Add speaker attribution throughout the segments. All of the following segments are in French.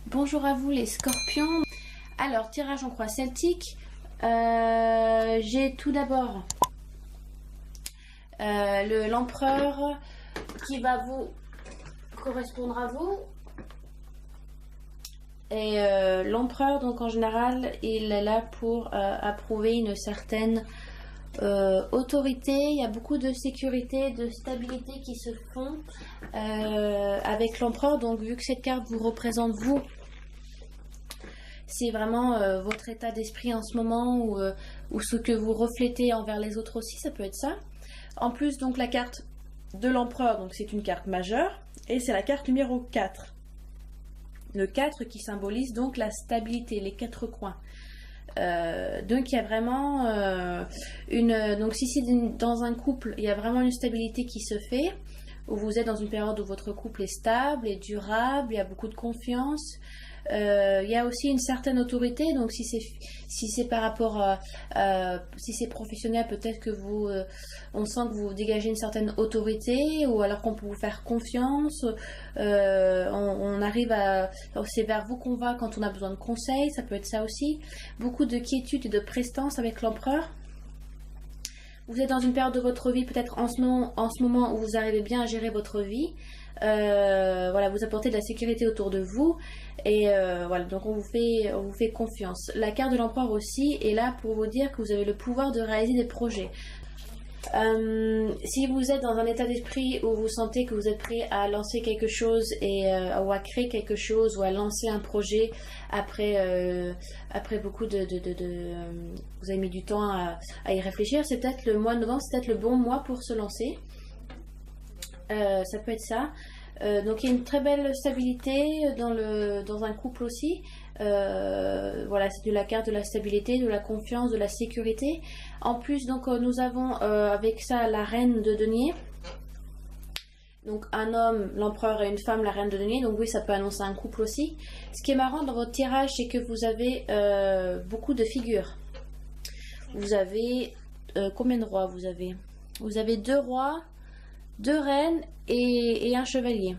Speaker 1: Bonjour à vous les scorpions. Alors, tirage en croix celtique. J'ai tout d'abord l'empereur qui va vous correspondre à vous. Et l'empereur, donc en général, il est là pour approuver une certaine autorité. Il y a beaucoup de sécurité, de stabilité qui se font avec l'empereur. Donc vu que cette carte vous représente vous, c'est vraiment votre état d'esprit en ce moment ou ce que vous reflétez envers les autres aussi, ça peut être ça. En plus, donc la carte de l'empereur, donc c'est une carte majeure et c'est la carte numéro 4. Le 4 qui symbolise donc la stabilité, les 4 coins. Donc il y a vraiment donc si c'est dans un couple, il y a vraiment une stabilité qui se fait, où vous êtes dans une période où votre couple est stable et durable, il y a beaucoup de confiance. Il y a aussi une certaine autorité, donc si c'est par rapport si c'est professionnel, peut-être que on sent que vous dégagez une certaine autorité, ou alors qu'on peut vous faire confiance. On arrive c'est vers vous qu'on va quand on a besoin de conseils, ça peut être ça aussi. Beaucoup de quiétude et de prestance avec l'empereur. Vous êtes dans une période de votre vie, peut-être en ce moment où vous arrivez bien à gérer votre vie. Voilà, vous apportez de la sécurité autour de vous et voilà, donc on vous fait confiance. La carte de l'empereur aussi est là pour vous dire que vous avez le pouvoir de réaliser des projets. Si vous êtes dans un état d'esprit où vous sentez que vous êtes prêt à lancer quelque chose ou à créer quelque chose ou à lancer un projet après beaucoup vous avez mis du temps à y réfléchir, c'est peut-être le mois de novembre, c'est peut-être le bon mois pour se lancer. Ça peut être ça. Donc il y a une très belle stabilité dans un couple aussi. Voilà, c'est de la carte de la stabilité, de la confiance, de la sécurité. En plus, donc nous avons avec ça la reine de denier. Donc un homme, l'empereur, et une femme, la reine de denier. Donc oui, ça peut annoncer un couple aussi. Ce qui est marrant dans votre tirage, c'est que vous avez beaucoup de figures. Vous avez combien de rois vous avez? Vous avez 2 rois, 2 reines et un chevalier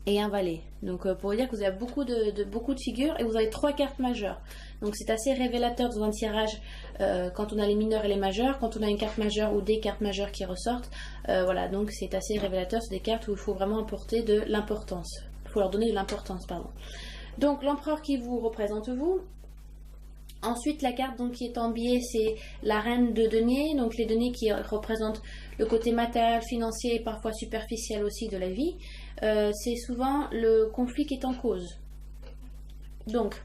Speaker 1: et un valet. Donc pour dire que vous avez beaucoup de figures et vous avez 3 cartes majeures. Donc c'est assez révélateur dans un tirage quand on a les mineurs et les majeurs, quand on a une carte majeure ou des cartes majeures qui ressortent. Voilà, donc c'est assez révélateur, c'est des cartes où il faut vraiment apporter de l'importance. Il faut leur donner de l'importance, pardon. Donc l'empereur qui vous représente vous. Ensuite, la carte donc qui est en biais, c'est la reine de denier, donc les deniers qui représentent le côté matériel, financier et parfois superficiel aussi de la vie. C'est souvent le conflit qui est en cause. Donc,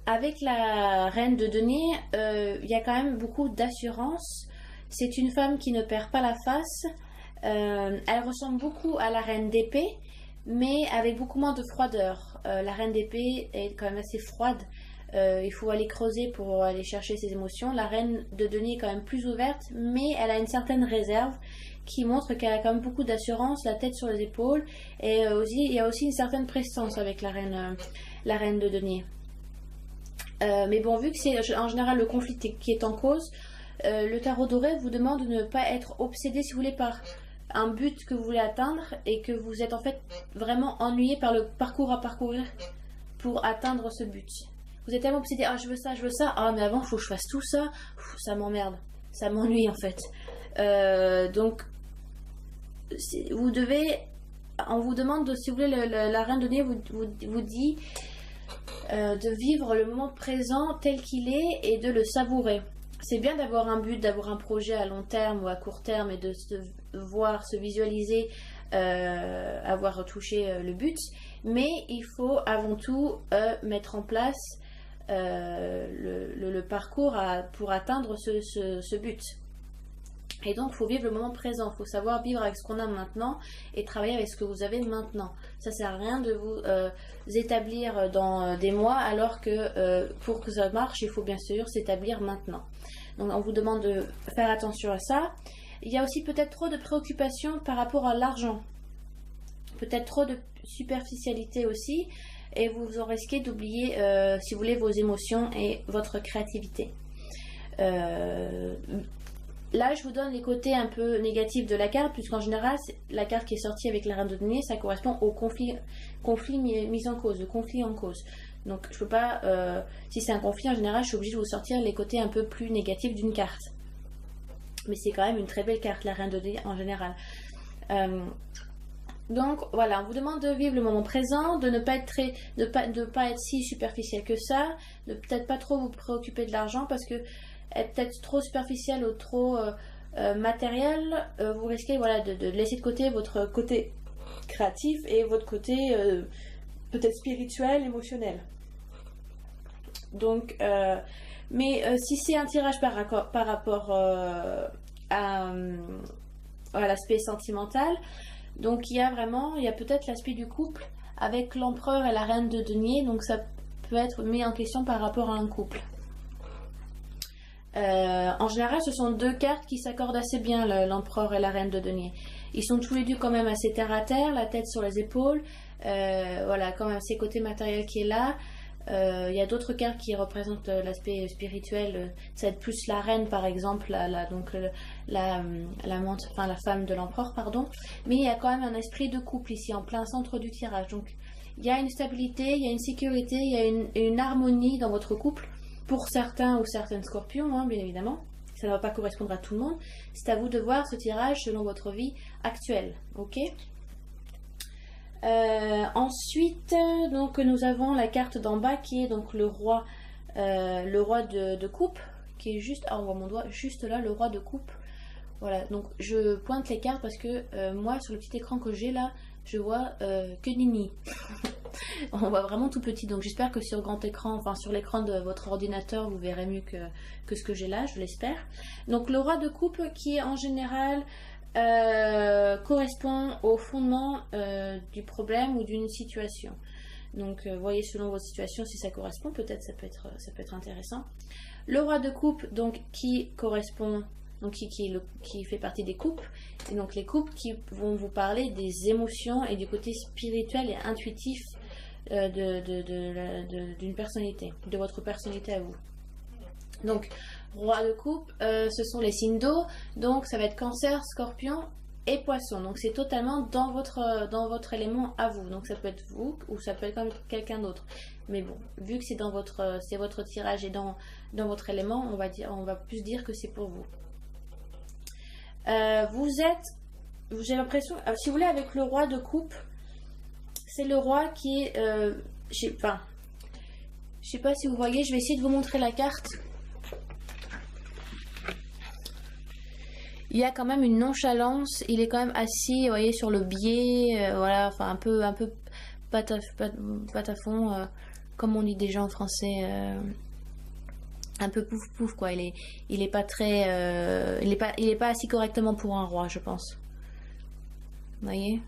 Speaker 1: avec la reine de denier, il y a quand même beaucoup d'assurance. C'est une femme qui ne perd pas la face. Elle ressemble beaucoup à la reine d'épée, mais avec beaucoup moins de froideur. La reine d'épée est quand même assez froide. Il faut aller creuser pour aller chercher ses émotions. La reine de denier est quand même plus ouverte, mais elle a une certaine réserve qui montre qu'elle a quand même beaucoup d'assurance, la tête sur les épaules, et il y a aussi une certaine prestance avec la reine de denier. Mais bon, vu que c'est en général le conflit qui est en cause, le tarot doré vous demande de ne pas être obsédé, si vous voulez, par un but que vous voulez atteindre et que vous êtes en fait vraiment ennuyé par le parcours à parcourir pour atteindre ce but. Vous êtes tellement obsédé, ah je veux ça, ah mais avant il faut que je fasse tout ça, ça m'emmerde, ça m'ennuie en fait. Donc on vous demande, si vous voulez, la reine de denier vous dit de vivre le moment présent tel qu'il est et de le savourer. C'est bien d'avoir un but, d'avoir un projet à long terme ou à court terme et de se visualiser, avoir touché le but, mais il faut avant tout mettre en place le parcours pour atteindre ce but. Et donc, il faut vivre le moment présent, il faut savoir vivre avec ce qu'on a maintenant et travailler avec ce que vous avez maintenant. Ça ne sert à rien de vous établir dans des mois, alors que pour que ça marche, il faut bien sûr s'établir maintenant. Donc, on vous demande de faire attention à ça. Il y a aussi peut-être trop de préoccupations par rapport à l'argent. Peut-être trop de superficialité aussi. Et vous en risquez d'oublier, si vous voulez, vos émotions et votre créativité. là, je vous donne les côtés un peu négatifs de la carte, puisqu'en général, la carte qui est sortie avec la reine de denier, ça correspond au conflit mis en cause, le conflit en cause. Donc, je peux pas, si c'est un conflit, en général, je suis obligée de vous sortir les côtés un peu plus négatifs d'une carte. Mais c'est quand même une très belle carte, la reine de denier en général. Donc voilà, on vous demande de vivre le moment présent, de ne pas être pas être si superficiel que ça, de peut-être pas trop vous préoccuper de l'argent parce que être peut-être trop superficiel ou trop matériel, vous risquez voilà de laisser de côté votre côté créatif et votre côté peut-être spirituel, émotionnel. Donc, si c'est un tirage par rapport à l'aspect sentimental. Donc il y a peut-être l'aspect du couple avec l'empereur et la reine de denier, donc ça peut être mis en question par rapport à un couple. En général, ce sont deux cartes qui s'accordent assez bien, l'empereur et la reine de denier. Ils sont tous les deux quand même assez terre à terre, la tête sur les épaules, voilà, quand même ces côtés matériels qui est là. Il y a d'autres cartes qui représentent l'aspect spirituel, ça va être plus la reine par exemple, la femme de l'empereur, pardon. Mais il y a quand même un esprit de couple ici, en plein centre du tirage. Donc il y a une stabilité, il y a une sécurité, il y a une harmonie dans votre couple. Pour certains ou certaines scorpions, hein, bien évidemment. Ça ne va pas correspondre à tout le monde. C'est à vous de voir ce tirage selon votre vie actuelle. Ok ? Ensuite, donc nous avons la carte d'en bas qui est donc le roi de coupe, qui est juste, on voit mon doigt juste là, le roi de coupe. Voilà, donc je pointe les cartes parce que moi sur le petit écran que j'ai là, je vois que Nini. On voit vraiment tout petit, donc j'espère que sur grand écran, enfin sur l'écran de votre ordinateur, vous verrez mieux que ce que j'ai là, je l'espère. Donc le roi de coupe qui est en général correspond au fondement du problème ou d'une situation. Donc voyez selon votre situation si ça correspond, peut-être ça peut être intéressant. Le roi de coupe donc qui correspond, donc qui fait partie des coupes, et donc les coupes qui vont vous parler des émotions et du côté spirituel et intuitif d'une personnalité, de votre personnalité à vous. Donc roi de coupe, ce sont les signes d'eau, donc ça va être Cancer, Scorpion et Poisson. Donc c'est totalement dans votre élément à vous. Donc ça peut être vous ou ça peut être comme quelqu'un d'autre. Mais bon, vu que c'est votre tirage et dans votre élément, on va plus dire que c'est pour vous. J'ai l'impression, si vous voulez, avec le roi de coupe, c'est le roi qui est, je sais pas si vous voyez, je vais essayer de vous montrer la carte. Il y a quand même une nonchalance, il est quand même assis, vous voyez, sur le biais, voilà, enfin un peu patafon, comme on dit déjà en français, un peu pouf pouf quoi. Il est pas très, il est pas assis correctement pour un roi, je pense. Vous voyez,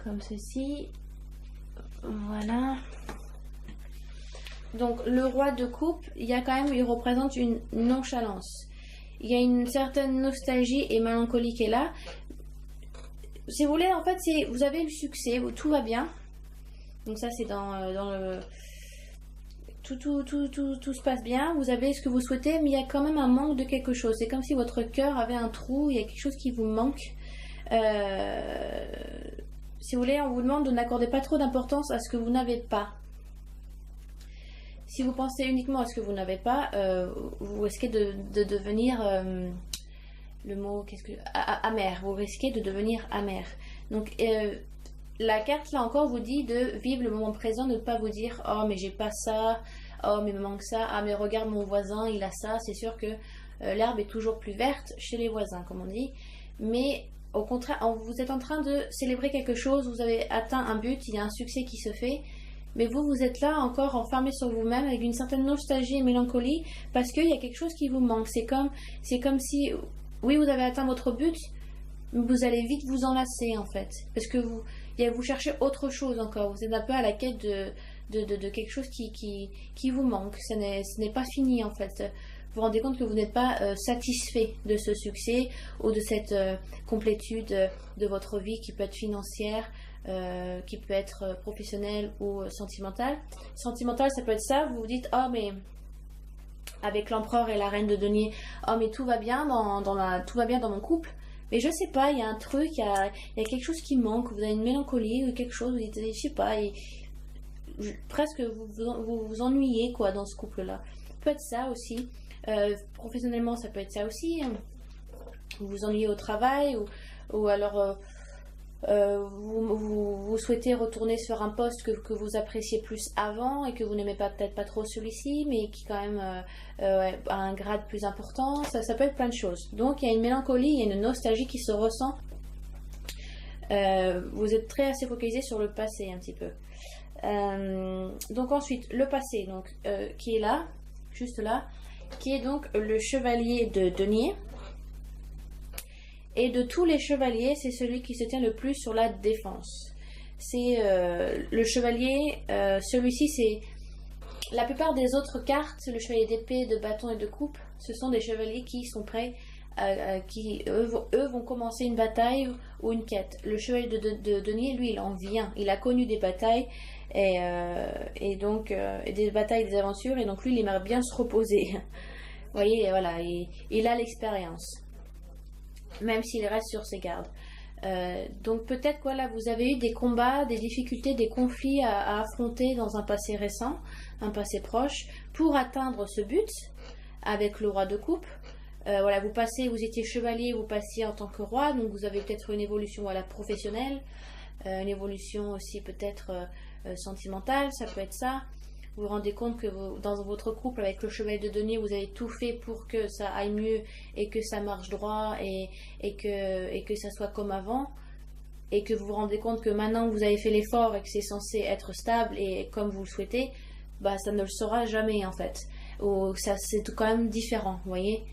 Speaker 1: comme ceci, voilà. Donc le roi de coupe, il représente une nonchalance. Il y a une certaine nostalgie et mélancolie qui est là. Si vous voulez, en fait, vous avez le succès, tout va bien. Donc ça, c'est dans le... Tout se passe bien, vous avez ce que vous souhaitez, mais il y a quand même un manque de quelque chose. C'est comme si votre cœur avait un trou, il y a quelque chose qui vous manque. Si vous voulez, on vous demande de n'accorder pas trop d'importance à ce que vous n'avez pas. Si vous pensez uniquement à ce que vous n'avez pas, vous risquez de devenir, le mot, amer. Vous risquez de devenir amer. Donc, la carte, là encore, vous dit de vivre le moment présent, de ne pas vous dire « Oh, mais j'ai pas ça. Oh, mais il me manque ça. Ah, mais regarde, mon voisin, il a ça. » C'est sûr que l'herbe est toujours plus verte chez les voisins, comme on dit. Mais au contraire, vous êtes en train de célébrer quelque chose, vous avez atteint un but, il y a un succès qui se fait. Mais vous êtes là encore enfermé sur vous-même avec une certaine nostalgie et mélancolie parce qu'il y a quelque chose qui vous manque. C'est comme si, oui, vous avez atteint votre but, mais vous allez vite vous enlacer en fait. Parce que vous cherchez autre chose encore. Vous êtes un peu à la quête de quelque chose qui vous manque. Ce n'est pas fini en fait. Vous vous rendez compte que vous n'êtes pas satisfait de ce succès ou de cette complétude de votre vie qui peut être financière, qui peut être professionnelle ou sentimentale. Sentimentale, ça peut être ça, vous vous dites « Oh mais avec l'empereur et la reine de denier. Oh, mais tout va bien tout va bien dans mon couple. Mais je sais pas, il y a un truc, il y a quelque chose qui manque. Vous avez une mélancolie ou quelque chose. Vous dites, je sais pas, presque vous ennuyez quoi dans ce couple-là. Ça peut être ça aussi. Professionnellement, ça peut être ça aussi. Hein. Vous vous ennuyez au travail ou alors vous souhaitez retourner sur un poste que vous appréciez plus avant et que vous n'aimez peut-être pas trop celui-ci, mais qui quand même a un grade plus important. Ça peut être plein de choses. Donc il y a une mélancolie, il y a une nostalgie qui se ressent. Vous êtes assez focalisé sur le passé un petit peu. Donc ensuite, le passé, donc, qui est là, juste là, qui est donc le chevalier de denier. Et de tous les chevaliers, c'est celui qui se tient le plus sur la défense. C'est le chevalier, celui-ci c'est... La plupart des autres cartes, le chevalier d'épée, de bâton et de coupe, ce sont des chevaliers qui sont prêts, qui eux vont commencer une bataille ou une quête. Le chevalier de denier, lui, il en vient. Il a connu des batailles et donc des batailles, des aventures, et donc lui, il aimerait bien se reposer. Vous voyez, voilà, il a l'expérience. Même s'il reste sur ses gardes. Donc peut-être que voilà, vous avez eu des combats, des difficultés, des conflits à affronter dans un passé récent, un passé proche, pour atteindre ce but avec le roi de coupe. Voilà, vous étiez chevalier, vous passiez en tant que roi, donc vous avez peut-être une évolution voilà, professionnelle, une évolution aussi peut-être sentimentale, ça peut être ça. Vous vous rendez compte que dans votre couple avec le chevalier de denier, vous avez tout fait pour que ça aille mieux et que ça marche droit et que ça soit comme avant. Et que vous vous rendez compte que maintenant que vous avez fait l'effort et que c'est censé être stable et comme vous le souhaitez, bah ça ne le sera jamais en fait. Ou ça c'est quand même différent, vous voyez.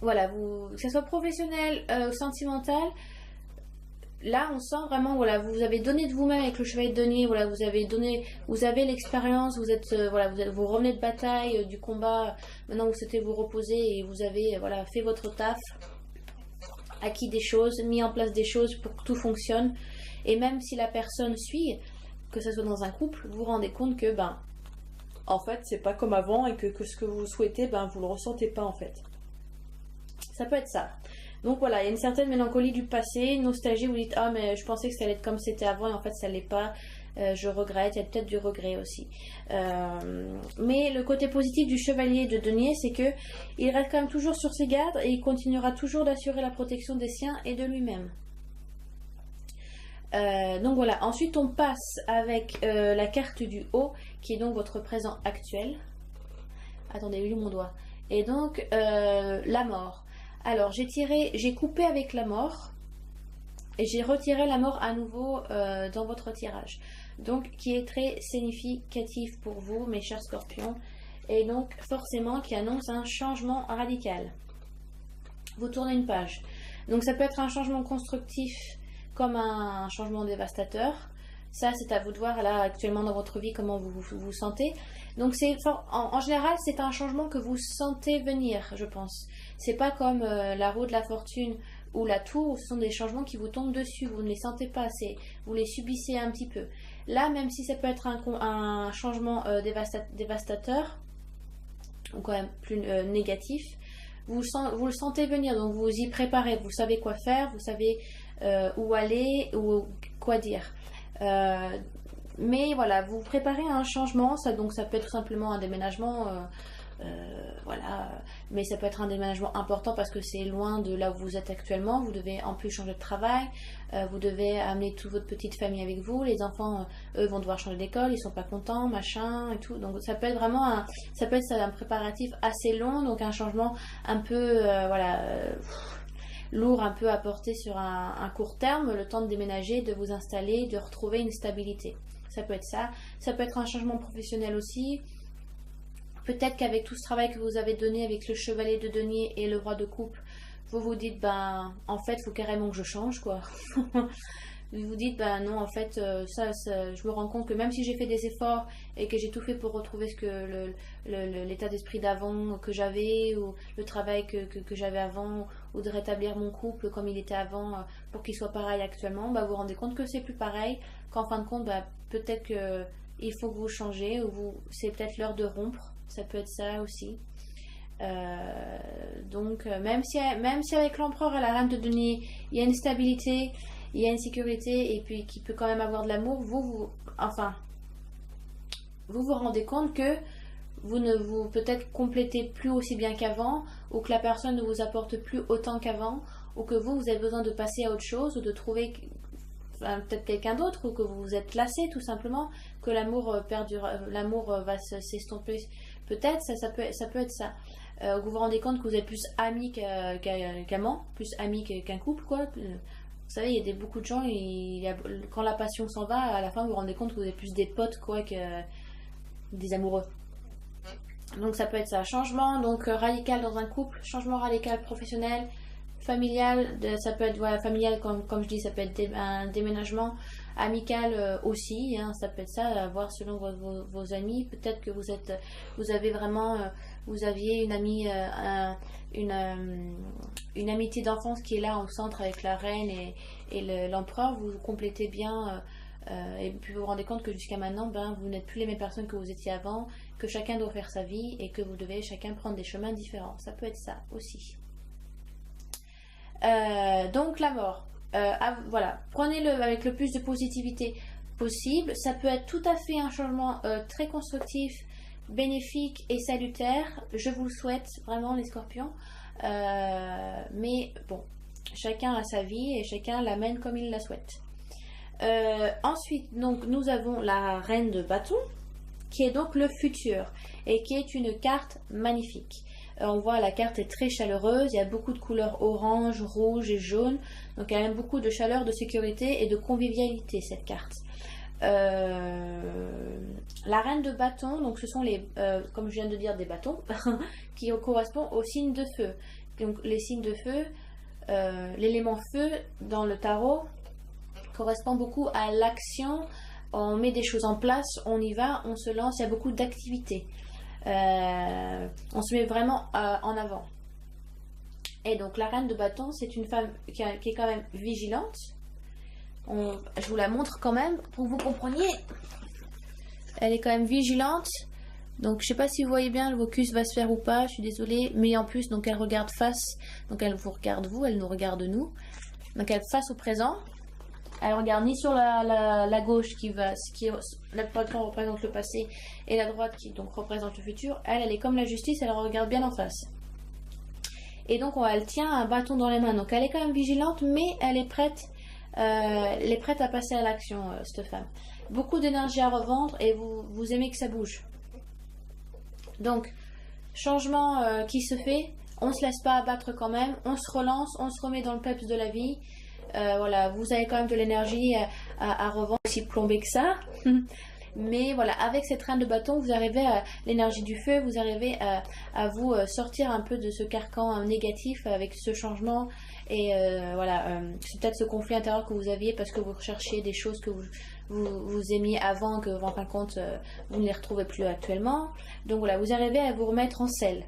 Speaker 1: Voilà, que ce soit professionnel ou sentimental. Là, on sent vraiment, voilà, vous avez donné de vous-même avec le chevalier de denier, voilà, vous avez l'expérience, vous revenez de bataille, du combat, maintenant vous souhaitez vous reposer et vous avez, voilà, fait votre taf, acquis des choses, mis en place des choses pour que tout fonctionne. Et même si la personne suit, que ce soit dans un couple, vous vous rendez compte que, en fait, c'est pas comme avant et que ce que vous souhaitez, vous le ressentez pas, en fait. Ça peut être ça. Donc voilà, il y a une certaine mélancolie du passé, une nostalgie, vous dites « Ah, mais je pensais que ça allait être comme c'était avant et en fait ça l'est pas, je regrette », il y a peut-être du regret aussi. Mais le côté positif du chevalier de denier, c'est que il reste quand même toujours sur ses gardes et il continuera toujours d'assurer la protection des siens et de lui-même. Donc voilà, ensuite on passe avec la carte du haut, qui est donc votre présent actuel. Attendez, où est mon doigt? Et donc, la mort. Alors, j'ai coupé avec la mort et j'ai retiré la mort à nouveau dans votre tirage. Donc, qui est très significatif pour vous, mes chers scorpions. Et donc, forcément, qui annonce un changement radical. Vous tournez une page. Donc, ça peut être un changement constructif comme un changement dévastateur. Ça, c'est à vous de voir là actuellement dans votre vie comment vous vous sentez. Donc, en général, c'est un changement que vous sentez venir, je pense. C'est pas comme la roue de la fortune ou la tour, où ce sont des changements qui vous tombent dessus. Vous ne les sentez pas, vous les subissez un petit peu. Là, même si ça peut être un changement dévastateur, ou quand même plus négatif, vous le sentez venir, donc vous vous y préparez, vous savez quoi faire, vous savez où aller ou quoi dire. Mais voilà, vous préparez un changement, donc ça peut être tout simplement un déménagement, voilà, mais ça peut être un déménagement important parce que c'est loin de là où vous êtes actuellement, vous devez en plus changer de travail, vous devez amener toute votre petite famille avec vous, les enfants, eux, vont devoir changer d'école, ils sont pas contents, machin, et tout, donc ça peut être vraiment un préparatif assez long, donc un changement un peu, lourd un peu à porter sur un court terme, le temps de déménager, de vous installer, de retrouver une stabilité. Ça peut être ça. Ça peut être un changement professionnel aussi. Peut-être qu'avec tout ce travail que vous avez donné avec le chevalier de denier et le roi de coupe, vous vous dites, en fait, il faut carrément que je change, quoi. Vous vous dites, non, en fait, je me rends compte que même si j'ai fait des efforts et que j'ai tout fait pour retrouver l'état d'esprit d'avant que j'avais, ou le travail que j'avais avant, ou de rétablir mon couple comme il était avant pour qu'il soit pareil actuellement, vous vous rendez compte que c'est plus pareil, qu'en fin de compte, peut-être qu'il faut que vous changez, ou c'est peut-être l'heure de rompre. ça peut être ça aussi. Donc même si avec l'empereur et la reine de denier, il y a une stabilité, il y a une sécurité, et puis qui peut quand même avoir de l'amour, vous vous rendez compte que vous ne vous peut-être complétez plus aussi bien qu'avant, ou que la personne ne vous apporte plus autant qu'avant, ou que vous avez besoin de passer à autre chose, ou de trouver peut-être quelqu'un d'autre, ou que vous vous êtes lassé tout simplement, que l'amour perdure, l'amour va s'estomper. Peut-être ça peut être ça. Vous vous rendez compte que vous êtes plus ami qu'amant, plus ami qu'un couple, quoi. Vous savez, il y a beaucoup de gens, quand la passion s'en va, à la fin vous vous rendez compte que vous êtes plus des potes, quoi, que des amoureux. Donc ça peut être ça. Changement donc radical dans un couple, changement radical professionnel, familial, ça peut être familial comme je dis, ça peut être un déménagement, amical aussi, hein, ça peut être ça, à voir selon vos amis. Peut-être que vous avez vraiment, vous aviez une amie, une amitié d'enfance qui est là au centre avec la reine et l'empereur, vous complétez bien. Et puis vous vous rendez compte que jusqu'à maintenant, vous n'êtes plus les mêmes personnes que vous étiez avant, que chacun doit faire sa vie et que vous devez chacun prendre des chemins différents. Ça peut être ça aussi. Donc la mort, voilà, prenez-le avec le plus de positivité possible. Ça peut être tout à fait un changement très constructif, bénéfique et salutaire. Je vous le souhaite vraiment, les scorpions. Mais bon, chacun a sa vie et chacun l'amène comme il la souhaite. Ensuite, donc, nous avons la reine de bâton, qui est donc le futur et qui est une carte magnifique. On voit la carte est très chaleureuse, il y a beaucoup de couleurs orange, rouge et jaune, donc elle a beaucoup de chaleur, de sécurité et de convivialité, cette carte. La reine de bâton, donc ce sont les, comme je viens de dire, des bâtons qui correspondent aux signes de feu. Donc les signes de feu, l'élément feu dans le tarot correspond beaucoup à l'action. On met des choses en place, on y va, on se lance, il y a beaucoup d'activités. On se met vraiment en avant. Et donc la reine de bâton, c'est une femme qui est quand même vigilante. Je vous la montre quand même pour que vous compreniez. Elle est quand même vigilante. Donc je sais pas si vous voyez bien, le focus va se faire ou pas, je suis désolée. Mais en plus, donc elle regarde face. Donc elle vous regarde vous, elle nous regarde nous. Donc elle face au présent. Elle regarde ni sur la gauche la droite représente le passé et la droite qui donc représente le futur. Elle est comme la justice, elle regarde bien en face. Et donc elle tient un bâton dans les mains. Donc elle est quand même vigilante, mais elle est prête à passer à l'action, cette femme. Beaucoup d'énergie à revendre et vous aimez que ça bouge. Donc changement qui se fait, on se laisse pas abattre quand même, on se relance, on se remet dans le peps de la vie. Voilà, vous avez quand même de l'énergie à revendre, aussi plombé que ça. Mais voilà, avec cette reine de bâton, vous arrivez à l'énergie du feu, vous arrivez à vous sortir un peu de ce carcan négatif avec ce changement. Et voilà, c'est peut-être ce conflit intérieur que vous aviez parce que vous recherchiez des choses que vous aimiez avant, que en fin de compte, vous ne les retrouvez plus actuellement. Donc voilà, vous arrivez à vous remettre en selle.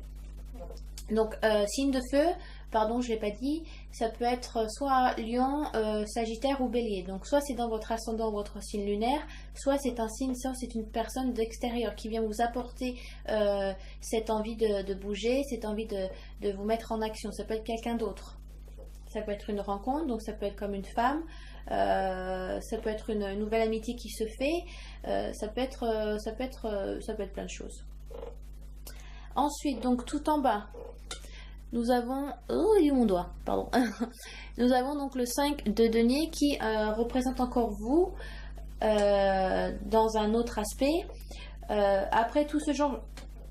Speaker 1: Donc, signe de feu, pardon, je ne l'ai pas dit, ça peut être soit lion, sagittaire ou bélier. Donc, soit c'est dans votre ascendant, votre signe lunaire, soit c'est un signe, soit c'est une personne d'extérieur qui vient vous apporter cette envie de bouger, cette envie de vous mettre en action. Ça peut être quelqu'un d'autre. Ça peut être une rencontre, donc ça peut être comme une femme, ça peut être une nouvelle amitié qui se fait, ça peut être plein de choses. Ensuite, donc tout en bas, nous avons... Oh, il est mon doigt, pardon. Nous avons donc le 5 de denier qui représente encore vous dans un autre aspect. Après tout ce genre...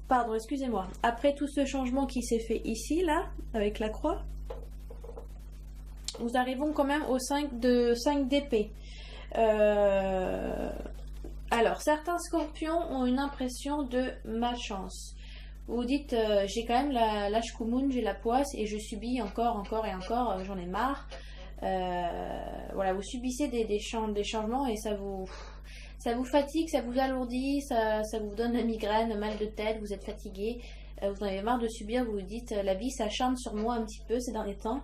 Speaker 1: Pardon, excusez-moi. Après tout ce changement qui s'est fait ici, là, avec la croix, nous arrivons quand même au 5 d'épée. Alors, certains scorpions ont une impression de malchance. Vous dites, j'ai quand même la shkumun, j'ai la poisse et je subis encore et encore, j'en ai marre. Voilà, vous subissez des changements et ça vous fatigue, ça vous alourdit, ça vous donne la migraine, mal de tête, vous êtes fatigué, vous en avez marre de subir, vous vous dites, la vie s'acharne sur moi un petit peu ces derniers temps.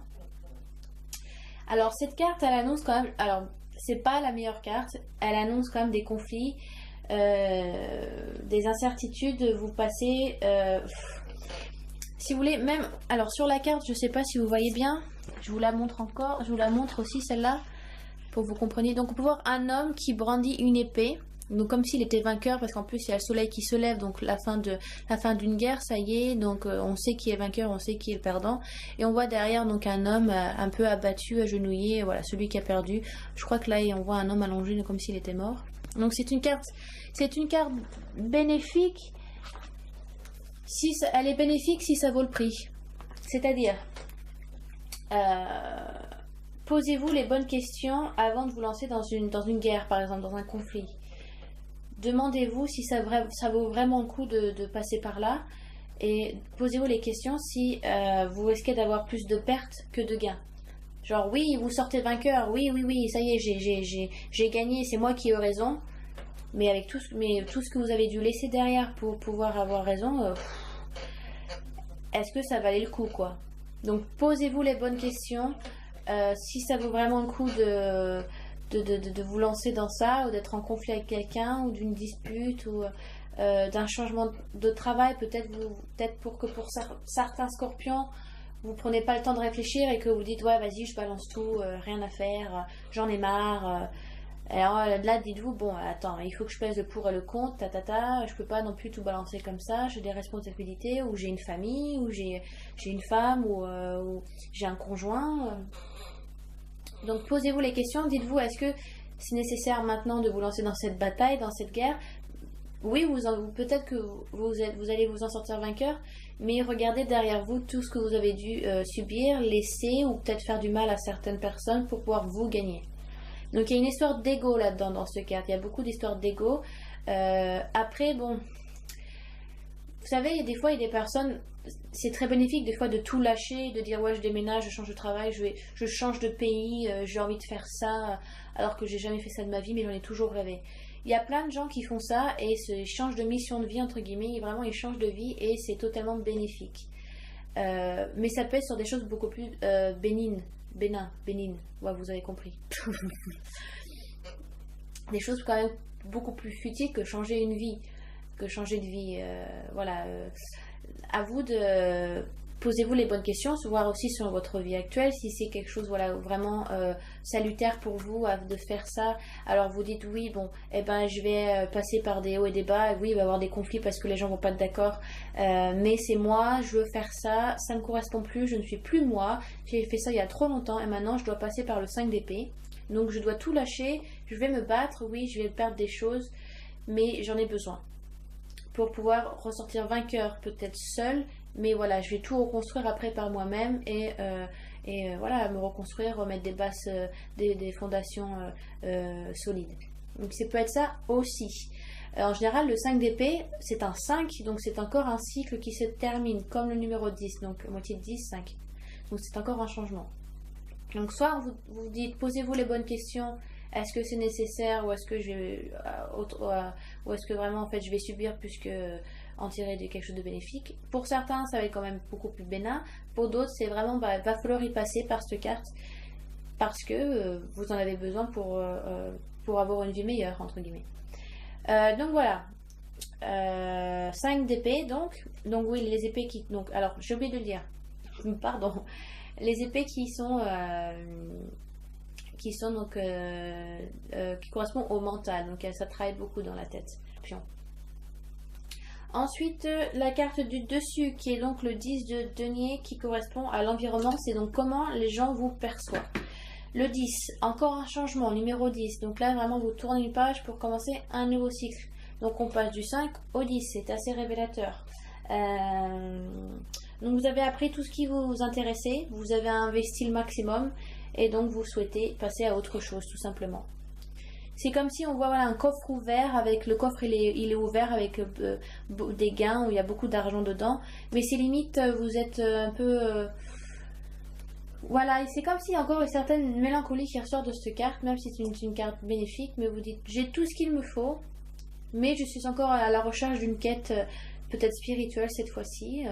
Speaker 1: Alors cette carte, elle annonce quand même, alors c'est pas la meilleure carte, elle annonce quand même des conflits, des incertitudes, vous passez, si vous voulez, même, alors sur la carte, je sais pas si vous voyez bien, je vous la montre encore, je vous la montre aussi celle-là, pour que vous compreniez. Donc on peut voir un homme qui brandit une épée, donc comme s'il était vainqueur, parce qu'en plus il y a le soleil qui se lève, donc la fin d'une guerre, ça y est, donc on sait qui est vainqueur, on sait qui est le perdant, et on voit derrière donc un homme un peu abattu, agenouillé, voilà, celui qui a perdu. Je crois que là on voit un homme allongé comme s'il était mort. Donc c'est une carte bénéfique. Si elle est bénéfique si ça vaut le prix. C'est-à-dire, posez-vous les bonnes questions avant de vous lancer dans une guerre, par exemple, dans un conflit. Demandez-vous si ça vaut vraiment le coup de passer par là. Et posez-vous les questions si vous risquez d'avoir plus de pertes que de gains. Genre, oui, vous sortez vainqueur, oui, ça y est, j'ai gagné, c'est moi qui ai raison. Mais avec tout ce que vous avez dû laisser derrière pour pouvoir avoir raison, est-ce que ça valait le coup, quoi? Donc posez-vous les bonnes questions. Si ça vaut vraiment le coup de vous lancer dans ça, ou d'être en conflit avec quelqu'un, ou d'une dispute, ou d'un changement de travail, peut-être pour certains scorpions, vous prenez pas le temps de réfléchir et que vous dites ouais vas-y je balance tout, rien à faire, j'en ai marre. Alors là, dites-vous, bon, attends, il faut que je pèse le pour et le contre, je peux pas non plus tout balancer comme ça, j'ai des responsabilités, ou j'ai une famille, ou j'ai une femme, ou j'ai un conjoint. Donc posez-vous les questions, dites-vous, est-ce que c'est nécessaire maintenant de vous lancer dans cette bataille, dans cette guerre? Oui, peut-être que vous allez vous en sortir vainqueur, mais regardez derrière vous tout ce que vous avez dû subir, laisser, ou peut-être faire du mal à certaines personnes pour pouvoir vous gagner. Donc il y a une histoire d'ego là-dedans dans cette carte. Il y a beaucoup d'histoires d'ego. Après, bon, vous savez, des fois, il y a des personnes, c'est très bénéfique des fois de tout lâcher, de dire ouais, je déménage, je change de travail, je change de pays, j'ai envie de faire ça, alors que j'ai jamais fait ça de ma vie, mais j'en ai toujours rêvé. Il y a plein de gens qui font ça et ils changent de mission de vie, entre guillemets, et vraiment ils changent de vie et c'est totalement bénéfique. Mais ça peut être sur des choses beaucoup plus bénignes. Ouais, vous avez compris. Des choses quand même beaucoup plus futiles que changer une vie, que changer de vie. Voilà. À vous de posez-vous les bonnes questions, voir aussi sur votre vie actuelle si c'est quelque chose voilà vraiment salutaire pour vous de faire ça. Alors vous dites oui bon je vais passer par des hauts et des bas, oui il va y avoir des conflits parce que les gens vont pas être d'accord, mais c'est moi, je veux faire ça, ça me correspond plus, je ne suis plus moi, j'ai fait ça il y a trop longtemps et maintenant je dois passer par le 5 d'épée, donc je dois tout lâcher, je vais me battre, oui je vais perdre des choses, mais j'en ai besoin pour pouvoir ressortir vainqueur, peut-être seul, mais voilà, je vais tout reconstruire après par moi-même et voilà, me reconstruire, remettre des bases, des fondations solides. Donc ça peut être ça aussi. En général, le 5 d'épée, c'est un 5, donc c'est encore un cycle qui se termine, comme le numéro 10, donc moitié de 10, 5. Donc c'est encore un changement. Donc soit vous dites, posez-vous les bonnes questions, est-ce que c'est nécessaire ou est-ce que ou est-ce que vraiment en fait je vais subir plus que en tirer quelque chose de bénéfique. Pour certains ça va être quand même beaucoup plus bénin, pour d'autres c'est vraiment va falloir y passer par cette carte parce que vous en avez besoin pour avoir une vie meilleure entre guillemets. Donc voilà, 5 d'épée donc oui les épées qui donc alors j'ai oublié de le dire pardon, les épées qui sont donc qui correspondent au mental, donc ça travaille beaucoup dans la tête. Ensuite la carte du dessus qui est donc le 10 de denier qui correspond à l'environnement, c'est donc comment les gens vous perçoivent. Le 10, encore un changement, numéro 10, donc là vraiment vous tournez une page pour commencer un nouveau cycle, donc on passe du 5 au 10, c'est assez révélateur. Donc vous avez appris tout ce qui vous intéressait, vous avez investi le maximum et donc vous souhaitez passer à autre chose tout simplement. C'est comme si on voit voilà, un coffre ouvert, avec le coffre il est ouvert avec des gains où il y a beaucoup d'argent dedans, mais c'est limite vous êtes un peu voilà, c'est comme s'il y a encore une certaine mélancolie qui ressort de cette carte, même si c'est une carte bénéfique, mais vous dites j'ai tout ce qu'il me faut, mais je suis encore à la recherche d'une quête peut-être spirituelle cette fois-ci.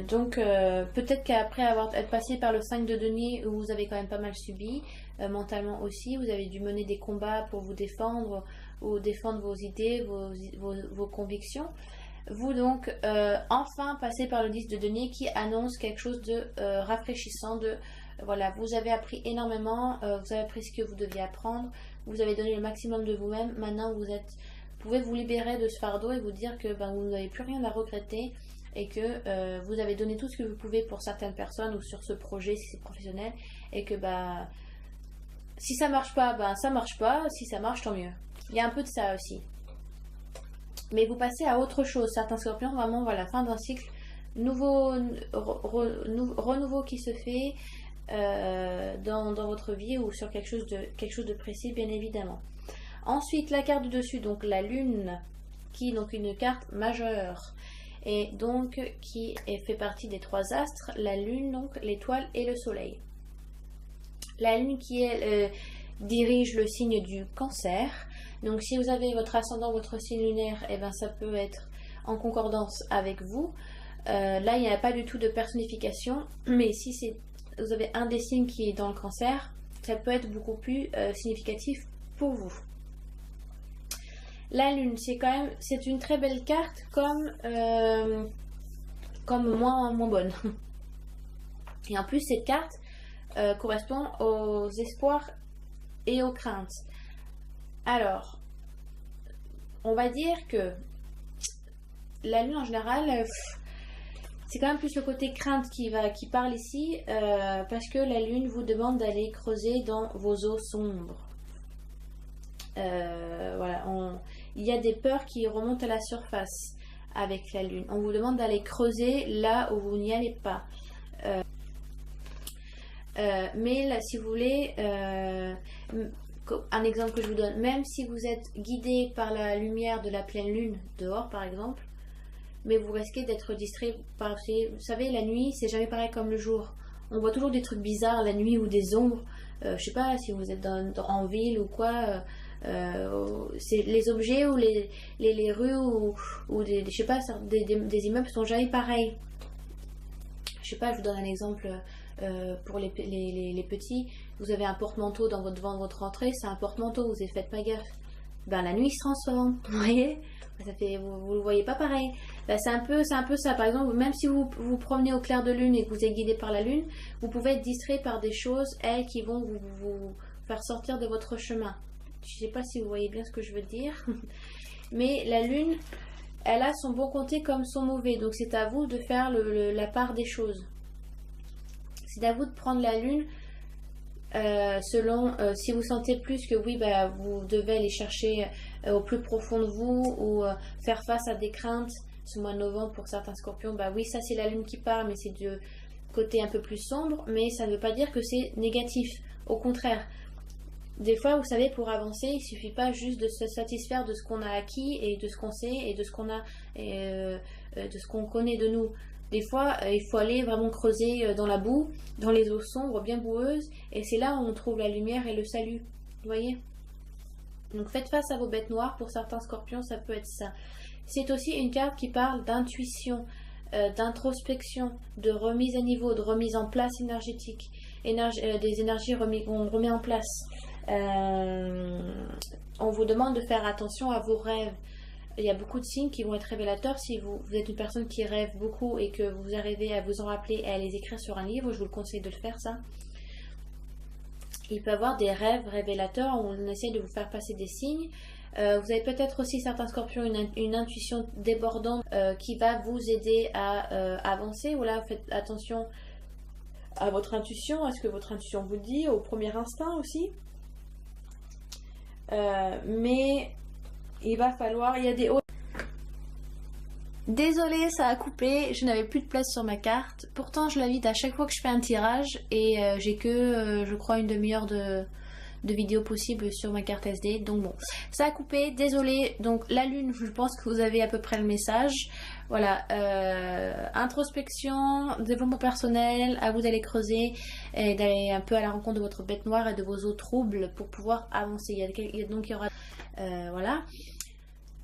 Speaker 1: Donc peut-être qu'après être passé par le 5 de denier où vous avez quand même pas mal subi, mentalement aussi, vous avez dû mener des combats pour vous défendre, ou défendre vos idées, vos convictions. Vous donc enfin passez par le 10 de denier qui annonce quelque chose de rafraîchissant, de voilà, vous avez appris énormément, vous avez appris ce que vous deviez apprendre, vous avez donné le maximum de vous-même, maintenant vous pouvez vous libérer de ce fardeau et vous dire que vous n'avez plus rien à regretter et que vous avez donné tout ce que vous pouvez pour certaines personnes ou sur ce projet si c'est professionnel et que si ça marche pas, ça marche pas, si ça marche tant mieux. Il y a un peu de ça aussi. Mais vous passez à autre chose. Certains scorpions, vraiment, voilà, fin d'un cycle, renouveau qui se fait dans votre vie ou sur quelque chose de précis, bien évidemment. Ensuite, la carte du dessus, donc la lune, qui est donc une carte majeure et donc qui fait partie des 3 astres, la lune, donc l'étoile et le soleil. La lune qui dirige le signe du cancer. Donc si vous avez votre ascendant, votre signe lunaire, ça peut être en concordance avec vous. Là, il n'y a pas du tout de personnification, mais si vous avez un des signes qui est dans le cancer, ça peut être beaucoup plus significatif pour vous. La lune, c'est une très belle carte comme moins bonne. Et en plus, cette carte correspond aux espoirs et aux craintes. Alors, on va dire que la lune en général, c'est quand même plus le côté crainte qui parle ici, parce que la lune vous demande d'aller creuser dans vos eaux sombres. Voilà, il y a des peurs qui remontent à la surface avec la lune. On vous demande d'aller creuser là où vous n'y allez pas. Mais là, si vous voulez, un exemple que je vous donne, même si vous êtes guidé par la lumière de la pleine lune dehors par exemple, mais vous risquez d'être distrait par, vous savez, la nuit c'est jamais pareil comme le jour. On voit toujours des trucs bizarres la nuit ou des ombres. Je sais pas si vous êtes en ville ou quoi. C'est les objets ou les rues ou je sais pas, des immeubles sont jamais pareils. Je sais pas, je vous donne un exemple. Pour les petits, vous avez un porte-manteau devant votre entrée, c'est un porte-manteau, vous faites pas gaffe. La nuit il se transforme, vous voyez, vous le voyez pas pareil. C'est un peu ça. Par exemple, même si vous vous promenez au clair de lune et que vous êtes guidé par la lune, vous pouvez être distrait par des choses, qui vont vous faire sortir de votre chemin. Je sais pas si vous voyez bien ce que je veux dire, mais la lune, elle a son bon côté comme son mauvais, donc c'est à vous de faire la part des choses. C'est à vous de prendre la lune selon si vous sentez plus que oui, vous devez aller chercher au plus profond de vous ou faire face à des craintes. Ce mois de novembre pour certains scorpions, oui, ça c'est la lune qui part, mais c'est du côté un peu plus sombre, mais ça ne veut pas dire que c'est négatif. Au contraire, des fois, vous savez, pour avancer, il suffit pas juste de se satisfaire de ce qu'on a acquis et de ce qu'on sait et de ce qu'on a de ce qu'on connaît de nous. Des fois, il faut aller vraiment creuser dans la boue, dans les eaux sombres, bien boueuses, et c'est là où on trouve la lumière et le salut. Vous voyez? Donc faites face à vos bêtes noires. Pour certains scorpions, ça peut être ça. C'est aussi une carte qui parle d'intuition, d'introspection, de remise à niveau, de remise en place énergétique, des énergies qu'on remet en place. On vous demande de faire attention à vos rêves. Il y a beaucoup de signes qui vont être révélateurs. Si vous êtes une personne qui rêve beaucoup et que vous arrivez à vous en rappeler et à les écrire sur un livre, je vous le conseille de le faire, ça. Il peut y avoir des rêves révélateurs où on essaie de vous faire passer des signes. Vous avez peut-être aussi, certains scorpions, une intuition débordante qui va vous aider à avancer. Voilà, faites attention à votre intuition, à ce que votre intuition vous dit, au premier instinct aussi. Mais il va falloir, il y a des hauts. Désolée, ça a coupé, je n'avais plus de place sur ma carte. Pourtant, je l'invite à chaque fois que je fais un tirage et j'ai que, je crois, une demi-heure de vidéos possibles sur ma carte SD. Donc bon, ça a coupé, désolée. Donc la lune, je pense que vous avez à peu près le message. Voilà, introspection, développement personnel, à vous d'aller creuser et d'aller un peu à la rencontre de votre bête noire et de vos eaux troubles pour pouvoir avancer. Donc il y aura... voilà.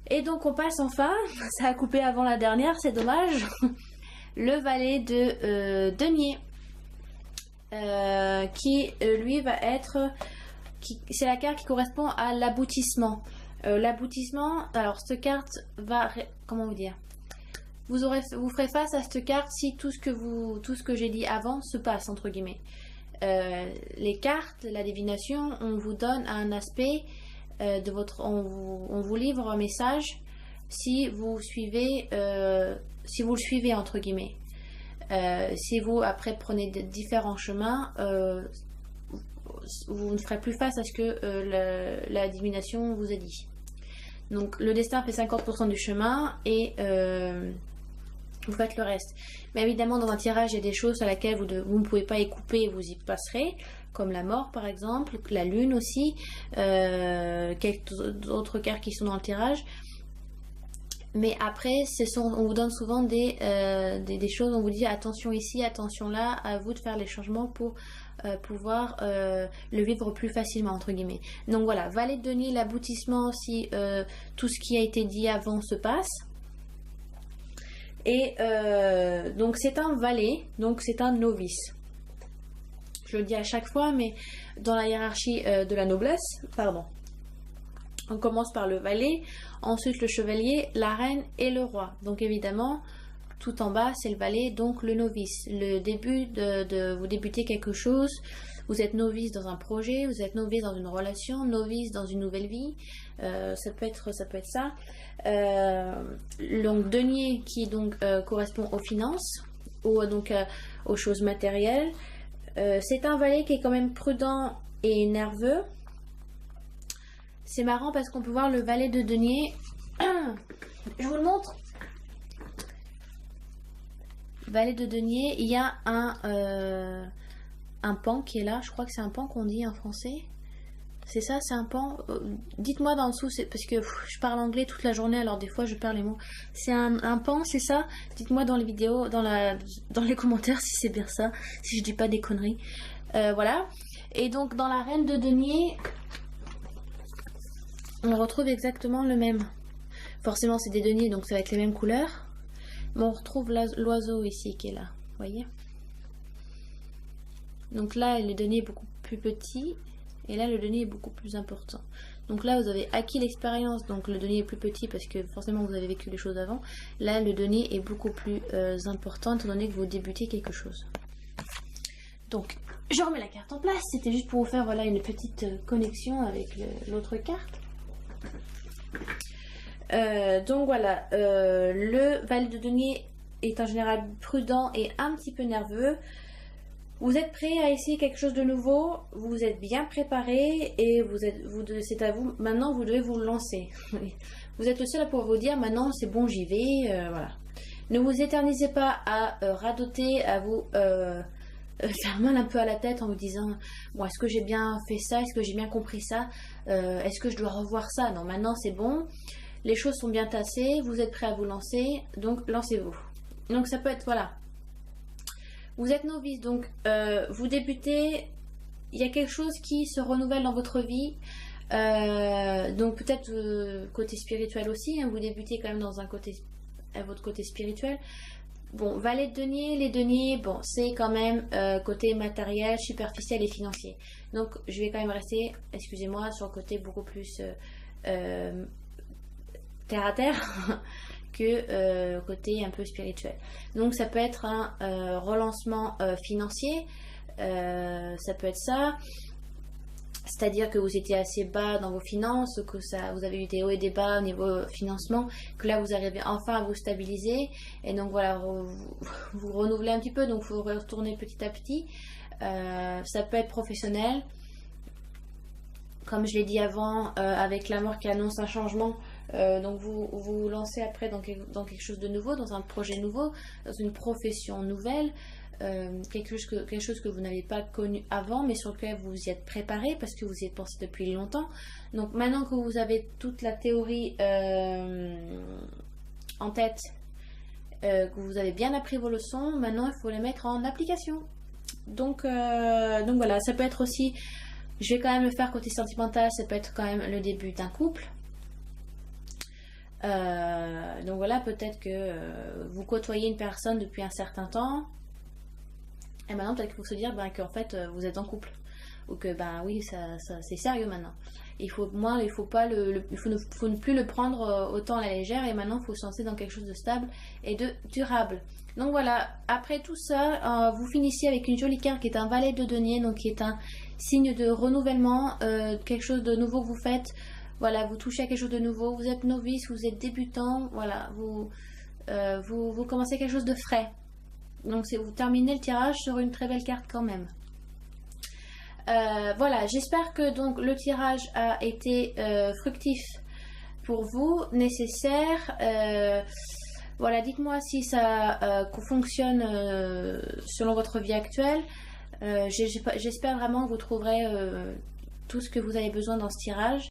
Speaker 1: Et donc on passe enfin, ça a coupé avant la dernière, c'est dommage, le valet de denier, qui lui va être, c'est la carte qui correspond à l'aboutissement. L'aboutissement, alors cette carte va, comment vous dire, vous ferez face à cette carte si tout ce que j'ai dit avant se passe entre guillemets. Les cartes, la divination, on vous donne un aspect de votre, on vous livre un message si vous suivez, si vous le suivez entre guillemets. Si vous après prenez différents chemins, vous ne ferez plus face à ce que la divination vous a dit. Donc le destin fait 50% du chemin et vous faites le reste. Mais évidemment, dans un tirage, il y a des choses à laquelle vous ne pouvez pas y couper et vous y passerez, comme la mort par exemple, la lune aussi, quelques autres cartes qui sont dans le tirage. Mais après, on vous donne souvent des choses, on vous dit attention ici, attention là, à vous de faire les changements pour pouvoir le vivre plus facilement, entre guillemets. Donc voilà, valet de denier, l'aboutissement si tout ce qui a été dit avant se passe. Et donc c'est un valet, donc c'est un novice. Je le dis à chaque fois, mais dans la hiérarchie de la noblesse, pardon. On commence par le valet, ensuite le chevalier, la reine et le roi. Donc évidemment, tout en bas, c'est le valet, donc le novice. Le début vous débutez quelque chose, vous êtes novice dans un projet, vous êtes novice dans une relation, novice dans une nouvelle vie. Ça peut être ça. Donc denier qui donc correspond aux finances, ou donc aux choses matérielles. C'est un valet qui est quand même prudent et nerveux. C'est marrant parce qu'on peut voir le valet de denier. Je vous le montre. Valet de denier, il y a un pan qui est là. Je crois que c'est un pan qu'on dit en français. C'est ça, c'est un pan. Dites-moi dans dessous, parce que je parle anglais toute la journée, alors des fois je perds les mots. C'est un pan, c'est ça? Dites-moi dans les vidéos, dans les commentaires si c'est bien ça, si je dis pas des conneries. Voilà. Et donc dans la reine de denier, on retrouve exactement le même. Forcément c'est des deniers, donc ça va être les mêmes couleurs. Mais on retrouve l'oiseau ici qui est là, vous voyez. Donc là le denier est beaucoup plus petit et là le denier est beaucoup plus important. Donc là vous avez acquis l'expérience, donc le denier est plus petit parce que forcément vous avez vécu les choses avant. Là le denier est beaucoup plus important étant donné que vous débutez quelque chose. Donc je remets la carte en place, c'était juste pour vous faire voilà une petite connexion avec l'autre carte. Donc voilà, le valet de denier est en général prudent et un petit peu nerveux. Vous êtes prêt à essayer quelque chose de nouveau, vous êtes bien préparé et c'est à vous. Maintenant, vous devez vous lancer. Vous êtes le seul à pouvoir vous dire maintenant c'est bon, j'y vais. Voilà. Ne vous éternisez pas à radoter, à vous faire mal un peu à la tête en vous disant bon, est-ce que j'ai bien fait ça, est-ce que j'ai bien compris ça, est-ce que je dois revoir ça. Non, maintenant c'est bon. Les choses sont bien tassées, vous êtes prêt à vous lancer, donc lancez-vous. Donc ça peut être, voilà. Vous êtes novice, donc vous débutez, il y a quelque chose qui se renouvelle dans votre vie. Donc peut-être côté spirituel aussi, hein, vous débutez quand même dans votre côté spirituel. Bon, valet de denier, les deniers, bon, c'est quand même côté matériel, superficiel et financier. Donc je vais quand même rester, excusez-moi, sur le côté beaucoup plus terre à terre que côté un peu spirituel. Donc ça peut être un relancement financier, ça peut être ça, c'est-à-dire que vous étiez assez bas dans vos finances, que vous avez eu des hauts et des bas au niveau financement, que là vous arrivez enfin à vous stabiliser, et donc voilà, vous renouvelez un petit peu, donc vous retournez petit à petit. Ça peut être professionnel, comme je l'ai dit avant, avec la mort qui annonce un changement. Donc vous lancez après dans quelque chose de nouveau, dans un projet nouveau, dans une profession nouvelle, quelque chose que vous n'avez pas connu avant mais sur lequel vous y êtes préparé parce que vous y êtes pensé depuis longtemps. Donc maintenant que vous avez toute la théorie en tête, que vous avez bien appris vos leçons, maintenant il faut les mettre en application. Donc voilà, ça peut être aussi, je vais quand même le faire côté sentimental, ça peut être quand même le début d'un couple. Donc voilà, peut-être que vous côtoyez une personne depuis un certain temps et maintenant peut-être qu'il faut se dire qu'en fait vous êtes en couple. ou que ben oui, c'est sérieux maintenant. Il faut moins, il faut pas faut ne plus le prendre autant à la légère, et maintenant il faut se lancer dans quelque chose de stable et de durable. Donc voilà, après tout ça, vous finissez avec une jolie carte qui est un valet de denier, donc qui est un signe de renouvellement, quelque chose de nouveau que vous faites. Voilà, vous touchez à quelque chose de nouveau, vous êtes novice, vous êtes débutant, voilà, vous commencez quelque chose de frais. Donc vous terminez le tirage sur une très belle carte quand même. Voilà, j'espère que donc le tirage a été fructif pour vous, nécessaire. Voilà, dites-moi si ça fonctionne selon votre vie actuelle. J'espère vraiment que vous trouverez tout ce que vous avez besoin dans ce tirage.